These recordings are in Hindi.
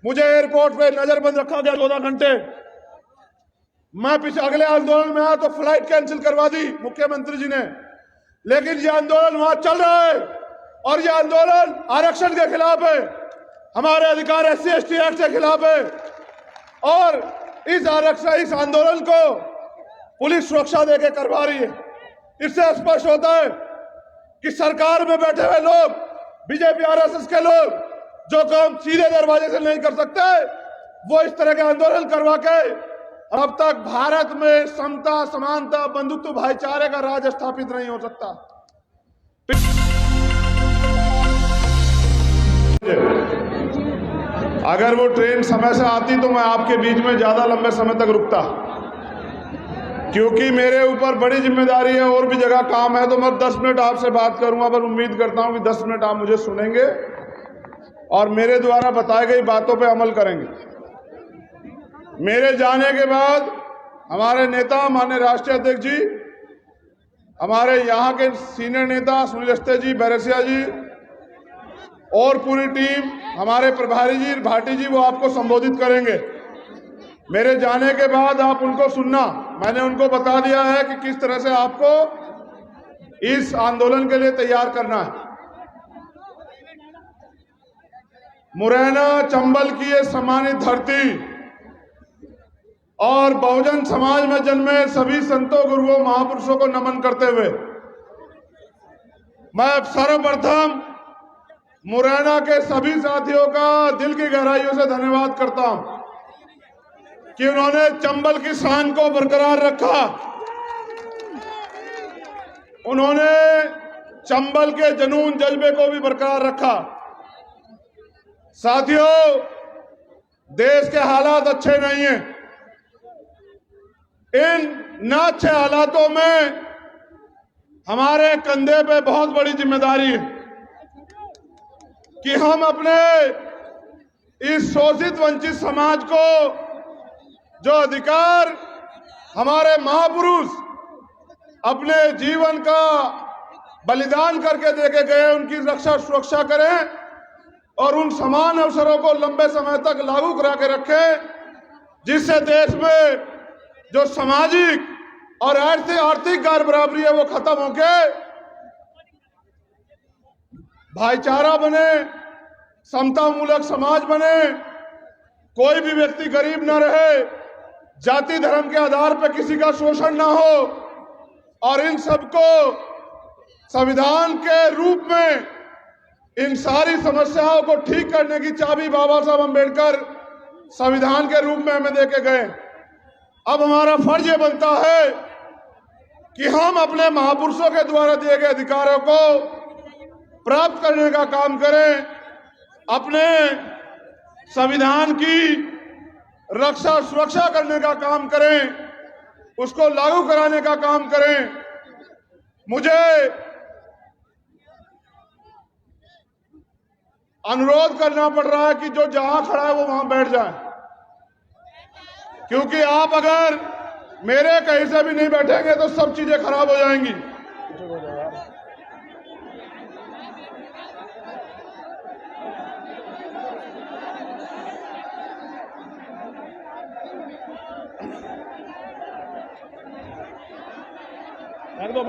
मुझे एयरपोर्ट पे नजरबंद रखा गया 14 घंटे। मैं पीछे अगले आंदोलन में आया तो फ्लाइट कैंसिल करवा दी मुख्यमंत्री जी ने, लेकिन ये आंदोलन वहां चल रहा है और ये आंदोलन आरक्षण के खिलाफ है, हमारे अधिकार SC/ST एक्ट के खिलाफ है। और इस आंदोलन को पुलिस सुरक्षा देके करवा रही है। इससे स्पष्ट होता है कि सरकार में बैठे हुए लोग, बीजेपी RSS के लोग, जो काम सीधे दरवाजे से नहीं कर सकते, वो इस तरह के आंदोलन करवा के अब तक भारत में समता, समानता, बंधुत्व, भाईचारे का राज स्थापित नहीं हो सकता। अगर वो ट्रेन समय से आती तो मैं आपके बीच में ज्यादा लंबे समय तक रुकता, क्योंकि मेरे ऊपर बड़ी जिम्मेदारी है, और भी जगह काम है। तो मैं 10 मिनट आपसे बात करूंगा, पर उम्मीद करता हूं कि 10 मिनट आप मुझे सुनेंगे और मेरे द्वारा बताई गई बातों पे अमल करेंगे। मेरे जाने के बाद हमारे नेता, माननीय राष्ट्रीय अध्यक्ष जी, हमारे यहाँ के सीनियर नेता सुनील अवस्थी जी, बैरसिया जी और पूरी टीम, हमारे प्रभारी जी भाटी जी, वो आपको संबोधित करेंगे। मेरे जाने के बाद आप उनको सुनना। मैंने उनको बता दिया है कि किस तरह से आपको इस आंदोलन के लिए तैयार करना है। मुरैना, चंबल की ये सम्मानित धरती और बहुजन समाज में जन्मे सभी संतों, गुरुओं, महापुरुषों को नमन करते हुए मैं सर्वप्रथम मुरैना के सभी साथियों का दिल की गहराइयों से धन्यवाद करता हूं कि उन्होंने चंबल की शान को बरकरार रखा। उन्होंने चंबल के जुनून, जज्बे को भी बरकरार रखा। साथियों, देश के हालात अच्छे नहीं हैं। इन न अच्छे हालातों में हमारे कंधे पे बहुत बड़ी जिम्मेदारी है कि हम अपने इस शोषित, वंचित समाज को जो अधिकार हमारे महापुरुष अपने जीवन का बलिदान करके देके गए, उनकी रक्षा सुरक्षा करें और उन समान अवसरों को लंबे समय तक लागू करा के रखें, जिससे देश में जो सामाजिक और आर्थिक गैर बराबरी है वो खत्म होके भाईचारा बने, समता मूलक समाज बने, कोई भी व्यक्ति गरीब न रहे, जाति धर्म के आधार पर किसी का शोषण ना हो, और इन सबको संविधान के रूप में इन सारी समस्याओं को ठीक करने की चाबी बाबा साहब अम्बेडकर संविधान के रूप में हमें देके गए। अब हमारा फर्ज ये बनता है कि हम अपने महापुरुषों के द्वारा दिए गए अधिकारों को प्राप्त करने का काम करें, अपने संविधान की रक्षा सुरक्षा करने का काम करें, उसको लागू कराने का काम करें। मुझे अनुरोध करना पड़ रहा है कि जो जहां खड़ा है वो वहां बैठ जाए, क्योंकि आप अगर मेरे कहीं से भी नहीं बैठेंगे तो सब चीजें खराब हो जाएंगी। फेंक दो।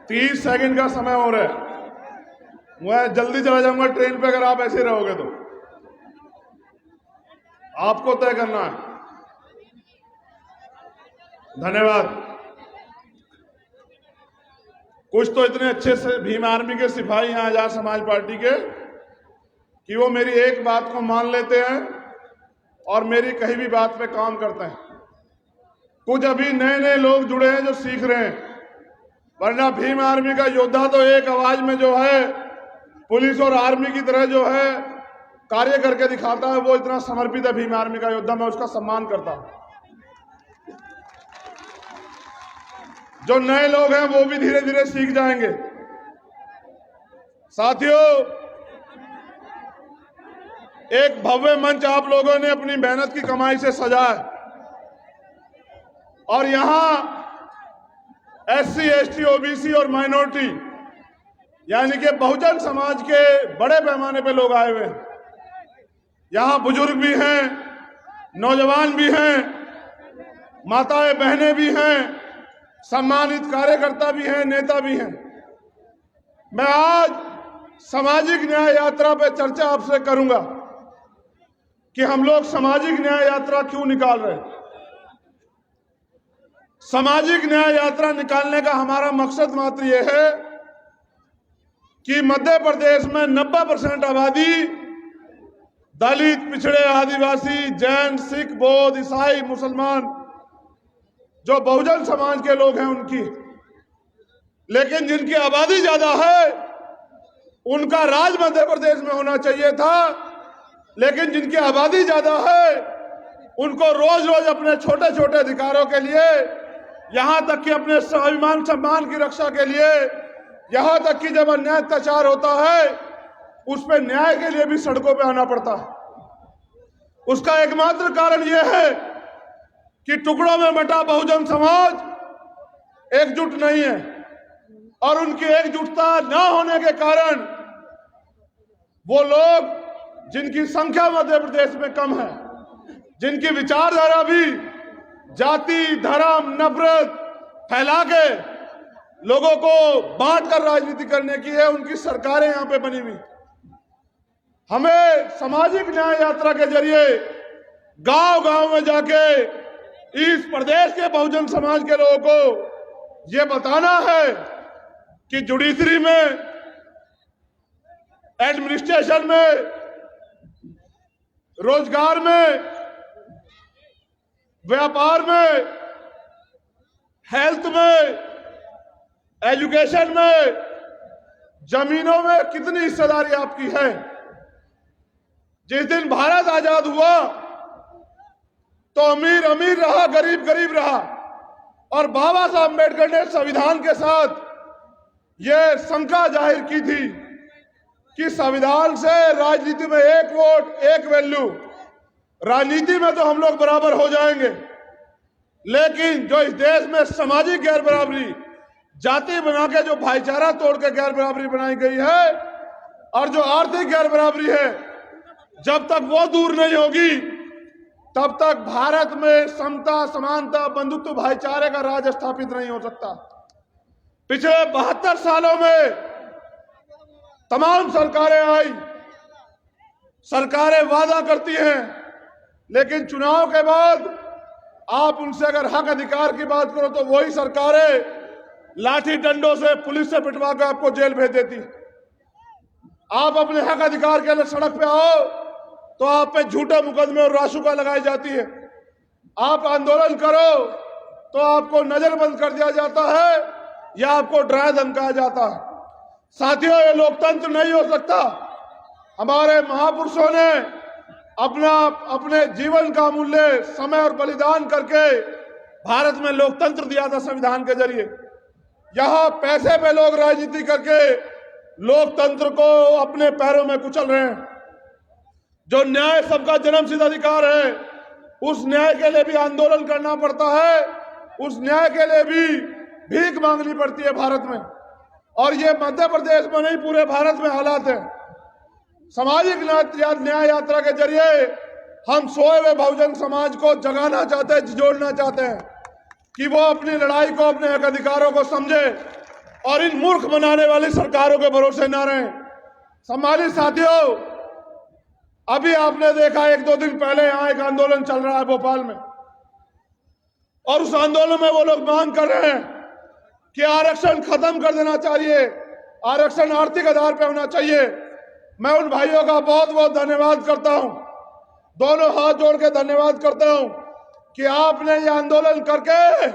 30 सेकंड का समय हो रहा है, मैं जल्दी चला जाऊंगा ट्रेन पे अगर आप ऐसे रहोगे तो। आपको तय करना है। धन्यवाद। कुछ तो इतने अच्छे से भीम आर्मी के सिपाही हैं आजाद समाज पार्टी के कि वो मेरी एक बात को मान लेते हैं और मेरी कहीं भी बात पे काम करते हैं। कुछ अभी नए नए लोग जुड़े हैं जो सीख रहे हैं, वरना भीम आर्मी का योद्धा तो एक आवाज में जो है पुलिस और आर्मी की तरह जो है कार्य करके दिखाता है, वो इतना समर्पित है भीम आर्मी का योद्धा, मैं उसका सम्मान करता हूं। जो नए लोग हैं वो भी धीरे धीरे सीख जाएंगे। साथियों, एक भव्य मंच आप लोगों ने अपनी मेहनत की कमाई से सजाया और यहां एससी, एसटी, ओबीसी और माइनॉरिटी यानी कि बहुजन समाज के बड़े पैमाने पे लोग आए हुए हैं। यहां बुजुर्ग भी हैं, नौजवान भी हैं, माताएं बहनें भी हैं, सम्मानित कार्यकर्ता भी हैं, नेता भी हैं। मैं आज सामाजिक न्याय यात्रा पे चर्चा आपसे करूंगा कि हम लोग सामाजिक न्याय यात्रा क्यों निकाल रहे हैं। सामाजिक न्याय यात्रा निकालने का हमारा मकसद मात्र यह है कि मध्य प्रदेश में 90% आबादी दलित, पिछड़े, आदिवासी, जैन, सिख, बौद्ध, ईसाई, मुसलमान जो बहुजन समाज के लोग हैं उनकी, लेकिन जिनकी आबादी ज्यादा है उनका राज मध्य प्रदेश में होना चाहिए था, लेकिन जिनकी आबादी ज्यादा है उनको रोज रोज अपने छोटे छोटे अधिकारों के लिए, यहां तक कि अपने स्वाभिमान सम्मान की रक्षा के लिए, यहां तक कि जब अन्याय अत्याचार होता है उस पर न्याय के लिए भी सड़कों पे आना पड़ता है। उसका एकमात्र कारण यह है कि टुकड़ों में बंटा बहुजन समाज एकजुट नहीं है और उनकी एकजुटता न होने के कारण वो लोग जिनकी संख्या मध्य प्रदेश में कम है, जिनकी विचारधारा भी जाति, धर्म, नफरत फैला के लोगों को बांटकर राजनीति करने की है, उनकी सरकारें यहां पे बनी हुई। हमें सामाजिक न्याय यात्रा के जरिए गांव गांव में जाके इस प्रदेश के बहुजन समाज के लोगों को यह बताना है कि जुडिशरी में, एडमिनिस्ट्रेशन में, रोजगार में, व्यापार में, हेल्थ में, एजुकेशन में, जमीनों में कितनी हिस्सेदारी आपकी है। जिस दिन भारत आजाद हुआ तो अमीर अमीर रहा, गरीब गरीब रहा और बाबा साहब अम्बेडकर ने संविधान के साथ यह शंका जाहिर की थी कि संविधान से राजनीति में एक वोट एक वैल्यू, राजनीति में तो हम लोग बराबर हो जाएंगे, लेकिन जो इस देश में सामाजिक गैर बराबरी, जाति बना के जो भाईचारा तोड़ के गैर बराबरी बनाई गई है और जो आर्थिक गैर बराबरी है, जब तक वो दूर नहीं होगी तब तक भारत में समता, समानता, बंधुत्व, भाईचारे का राज स्थापित नहीं हो सकता। पिछले 72 सालों में तमाम सरकारें आई, सरकारें वादा करती हैं, लेकिन चुनाव के बाद आप उनसे अगर हक अधिकार की बात करो तो वही सरकारें लाठी डंडों से, पुलिस से पिटवा कर आपको जेल भेज देती। आप अपने हक अधिकार के लिए सड़क पे आओ तो आप पे झूठे मुकदमे और रासुका लगाई जाती है। आप आंदोलन करो तो आपको नजरबंद कर दिया जाता है या आपको डराया धमकाया जाता है। साथियों, ये लोकतंत्र नहीं हो सकता। हमारे महापुरुषों ने अपने जीवन का मूल्य, समय और बलिदान करके भारत में लोकतंत्र दिया था संविधान के जरिए। यहां पैसे पे लोग राजनीति करके लोकतंत्र को अपने पैरों में कुचल रहे हैं। जो न्याय सबका जन्मसिद्ध अधिकार है, उस न्याय के लिए भी आंदोलन करना पड़ता है, उस न्याय के लिए भी भीख मांगनी पड़ती है भारत में। और ये मध्य प्रदेश में नहीं, पूरे भारत में हालात है। सामाजिक न्याय यात्रा के जरिए हम सोए हुए बहुजन समाज को जगाना चाहते हैं, जोड़ना चाहते हैं कि वो अपनी लड़ाई को, अपने हक अधिकारों को समझे और इन मूर्ख बनाने वाली सरकारों के भरोसे न रहें। सम्मानित साथियों, अभी आपने देखा 1-2 दिन पहले यहां एक आंदोलन चल रहा है भोपाल में, और उस आंदोलन में वो लोग मांग कर रहे हैं कि आरक्षण खत्म कर देना चाहिए, आरक्षण आर्थिक आधार पर होना चाहिए। मैं उन भाइयों का बहुत बहुत धन्यवाद करता हूं, दोनों हाथ जोड़ के धन्यवाद करता हूं कि आपने ये आंदोलन करके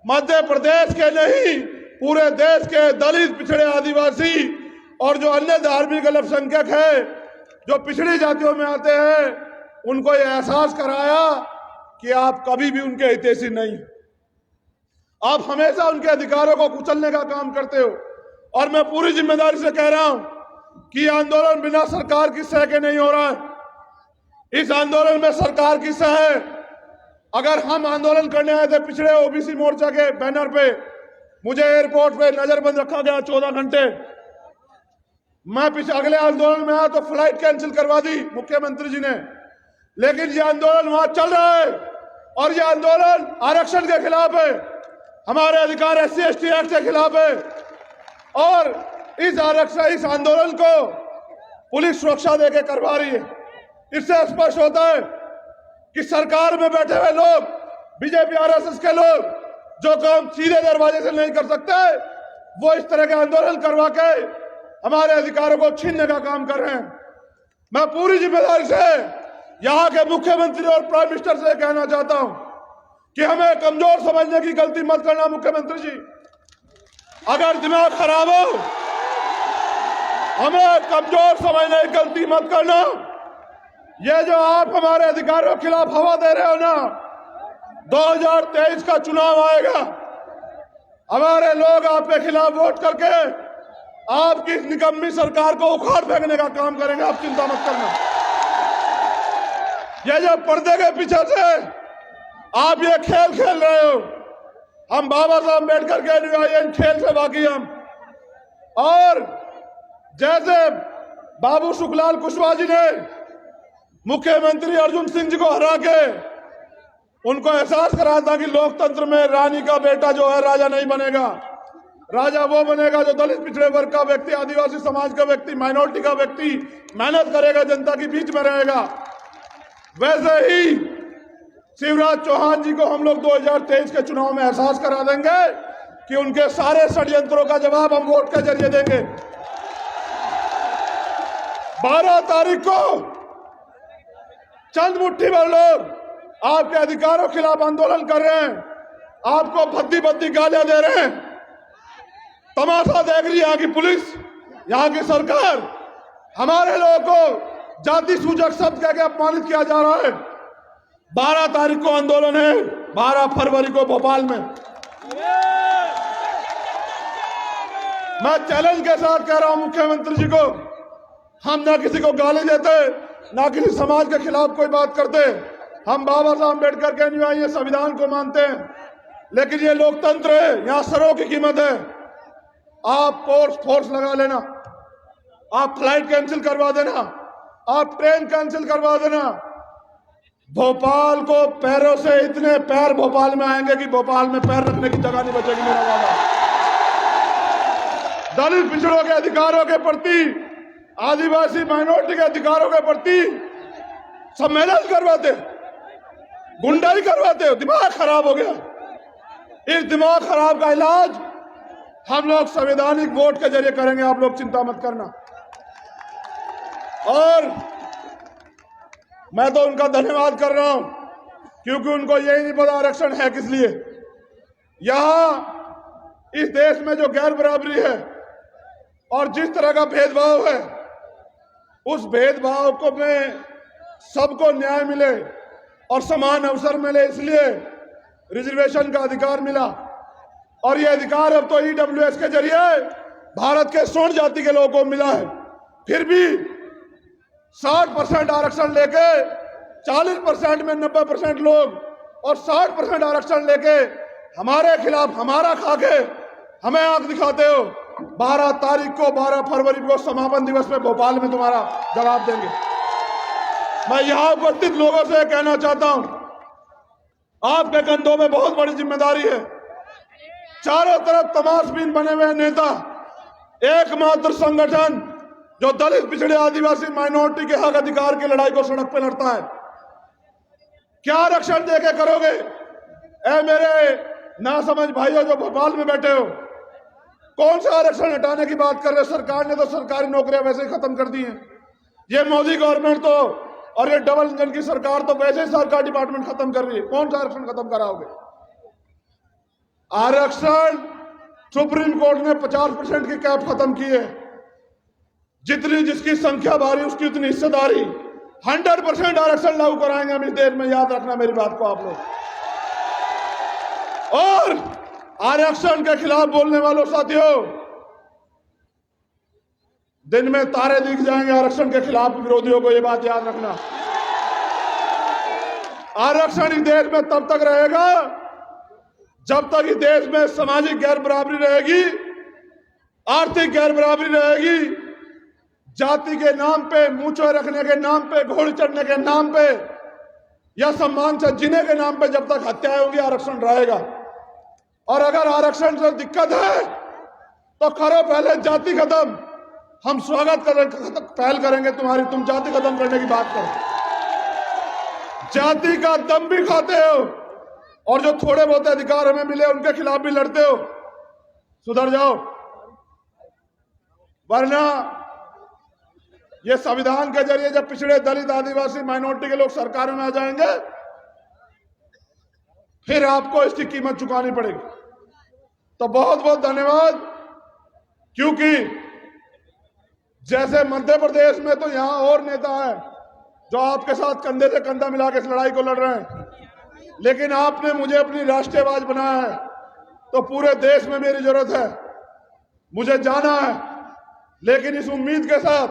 मध्य प्रदेश के नहीं, पूरे देश के दलित, पिछड़े, आदिवासी और जो अन्य धार्मिक अल्पसंख्यक है, जो पिछड़ी जातियों में आते हैं, उनको ये एहसास कराया कि आप कभी भी उनके हितैषी नहीं, आप हमेशा उनके अधिकारों को कुचलने का काम करते हो। और मैं पूरी जिम्मेदारी से कह रहा हूं कि आंदोलन बिना सरकार की सह के नहीं हो रहा है। इस आंदोलन में सरकार की सह है। अगर हम आंदोलन करने आए थे पिछड़े ओबीसी मोर्चा के बैनर पे, मुझे एयरपोर्ट पे नजरबंद रखा गया 14 घंटे। मैं अगले आंदोलन में आया तो फ्लाइट कैंसिल करवा दी मुख्यमंत्री जी ने। लेकिन ये आंदोलन वहां चल रहा है और ये आंदोलन आरक्षण के खिलाफ है, हमारे अधिकार SC/ST एक्ट के खिलाफ है। और इस आंदोलन को पुलिस सुरक्षा देके करवा रही है। इससे स्पष्ट होता है कि सरकार में बैठे हुए लोग, बीजेपी RSS के लोग, जो काम सीधे दरवाजे से नहीं कर सकते, वो इस तरह के आंदोलन करवा के हमारे अधिकारों को छीनने का काम कर रहे हैं। मैं पूरी जिम्मेदारी से यहां के मुख्यमंत्री और प्राइम मिनिस्टर से कहना चाहता हूं कि हमें कमजोर समझने की गलती मत करना। मुख्यमंत्री जी, अगर दिमाग खराब हो, हमें कमजोर समझने की गलती मत करना। ये जो आप हमारे अधिकारों के खिलाफ हवा दे रहे हो ना, 2023 का चुनाव आएगा, हमारे लोग आपके खिलाफ वोट करके आपकी इस निकम्मी सरकार को उखाड़ फेंकने का काम करेंगे। आप चिंता मत करना। ये जो पर्दे के पीछे से आप ये खेल खेल रहे हो, हम बाबा साहब अम्बेडकर के अनुयायी, इन खेल से बाकी हम। और जैसे बाबू सुखलाल कुशवाहा जी ने मुख्यमंत्री अर्जुन सिंह जी को हरा के उनको एहसास करा था कि लोकतंत्र में रानी का बेटा जो है राजा नहीं बनेगा, राजा वो बनेगा जो दलित पिछड़े वर्ग का व्यक्ति, आदिवासी समाज का व्यक्ति, माइनॉरिटी का व्यक्ति मेहनत करेगा, जनता के बीच में रहेगा। वैसे ही शिवराज चौहान जी को हम लोग 2023 के चुनाव में एहसास करा देंगे कि उनके सारे षड्यंत्रों का जवाब हम वोट के जरिए देंगे। 12 तारीख को चंद मुट्ठी भर लोग आपके अधिकारों के खिलाफ आंदोलन कर रहे हैं, आपको भद्दी भद्दी गालियां दे रहे हैं, तमाशा देख रही है यहाँ की पुलिस, यहाँ की सरकार। हमारे लोगों को जाति सूचक शब्द कह के अपमानित किया जा रहा है। 12 तारीख को आंदोलन है, 12 फरवरी को भोपाल में। मैं चैलेंज के साथ कह रहा हूं मुख्यमंत्री जी को, हम ना किसी को गाली देते, ना किसी समाज के खिलाफ कोई बात करते। हम बाबा साहब अम्बेडकर के अनुयायी, संविधान को मानते हैं, लेकिन ये लोकतंत्र है, यहाँ सरों की कीमत है। आप फोर्स लगा लेना, आप फ्लाइट कैंसिल करवा देना, आप ट्रेन कैंसिल करवा देना। भोपाल को पैरों से इतने पैर भोपाल में आएंगे कि भोपाल में पैर रखने की जगह नहीं बचेगी। मेरा वादा, दलित पिछड़ों के अधिकारों के प्रति, आदिवासी माइनॉरिटी के अधिकारों के प्रति सम्मेलन करवाते, गुंडाई करवाते हो। दिमाग खराब हो गया। इस दिमाग खराब का इलाज हम लोग संवैधानिक वोट के जरिए करेंगे, आप लोग चिंता मत करना। और मैं तो उनका धन्यवाद कर रहा हूं, क्योंकि उनको यही नहीं पता आरक्षण है किस लिए। यहां इस देश में जो गैर बराबरी है और जिस तरह का भेदभाव है, उस भेदभाव को में सबको न्याय मिले और समान अवसर मिले, इसलिए रिजर्वेशन का अधिकार मिला। और यह अधिकार अब तो EWS के जरिए भारत के स्वर्ण जाति के लोगों को मिला है। फिर भी 60% आरक्षण लेके 40% में 90% लोग और 60% आरक्षण लेके हमारे खिलाफ, हमारा खाके हमें आंख दिखाते हो। 12 तारीख को, 12 फरवरी को समापन दिवस में भोपाल में तुम्हारा जवाब देंगे। मैं यहां उपस्थित लोगों से कहना चाहता हूं, आपके कंधों में बहुत बड़ी जिम्मेदारी है। चारों तरफ तमाशबीन बने हुए नेता, एकमात्र संगठन जो दलित पिछड़े आदिवासी माइनॉरिटी के हक अधिकार की लड़ाई को सड़क पे लड़ता है। क्या आरक्षण देके करोगे? ऐ मेरे नासमझ भाइयों जो भोपाल में बैठे हो, कौन सा आरक्षण हटाने की बात कर रहे हो? सरकार ने तो सरकारी नौकरियां वैसे ही खत्म कर दी हैं। ये मोदी गवर्नमेंट तो, और ये डबल इंजन की सरकार तो वैसे ही सरकार डिपार्टमेंट खत्म कर रही है। कौन सा आरक्षण खत्म कराओगे? आरक्षण सुप्रीम कोर्ट ने 50% की कैप खत्म की है। जितनी जिसकी संख्या भारी उसकी उतनी हिस्सेदारी। 100% आरक्षण लागू कराएंगे हम इस देश में, याद रखना मेरी बात को आप लोग। और आरक्षण के खिलाफ बोलने वालों साथियों, दिन में तारे दिख जाएंगे आरक्षण के खिलाफ विरोधियों को, ये बात याद रखना। आरक्षण इस देश में तब तक रहेगा जब तक इस देश में सामाजिक गैर बराबरी रहेगी, आर्थिक गैर बराबरी रहेगी, जाति के नाम पे, मूंछें रखने के नाम पे, घोड़े चढ़ने के नाम पे या सम्मान से जीने के नाम पे जब तक हत्याएं होंगी, आरक्षण रहेगा। और अगर आरक्षण से दिक्कत है तो करो पहले जाति खत्म, हम स्वागत पहल करेंगे तुम्हारी। तुम जाति खत्म करने की बात करो, जाति का दम भी खाते हो और जो थोड़े बहुत अधिकार हमें मिले उनके खिलाफ भी लड़ते हो। सुधर जाओ, वरना ये संविधान के जरिए जब पिछड़े, दलित, आदिवासी, माइनॉरिटी के लोग सरकारों में आ जाएंगे, फिर आपको इसकी कीमत चुकानी पड़ेगी। तो बहुत बहुत धन्यवाद। क्योंकि जैसे मध्य प्रदेश में तो यहां और नेता है जो आपके साथ कंधे से कंधा मिला के इस लड़ाई को लड़ रहे हैं, लेकिन आपने मुझे अपनी राष्ट्रीयवाद बनाया है, तो पूरे देश में मेरी जरूरत है, मुझे जाना है। लेकिन इस उम्मीद के साथ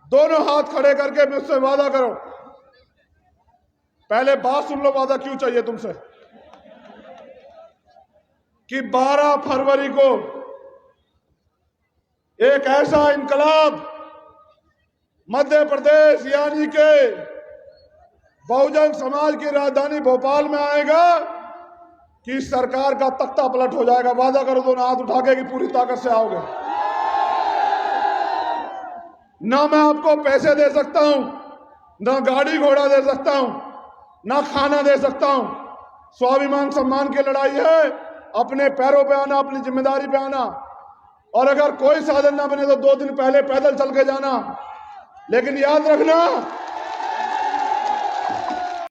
दोनों हाथ खड़े करके मुझसे वादा करो। पहले बात सुन लो, वादा क्यों चाहिए तुमसे, कि 12 फरवरी को एक ऐसा इनकलाब मध्य प्रदेश यानी के बहुजन समाज की राजधानी भोपाल में आएगा कि सरकार का तख्ता पलट हो जाएगा। वादा करो दोनों हाथ उठा के कि पूरी ताकत से आओगे। ना मैं आपको पैसे दे सकता हूं, ना गाड़ी घोड़ा दे सकता हूं, ना खाना दे सकता हूं। स्वाभिमान सम्मान की लड़ाई है, अपने पैरों पे आना, अपनी जिम्मेदारी पे आना। और अगर कोई साधन ना बने तो 2 दिन पहले पैदल चल के जाना। लेकिन याद रखना,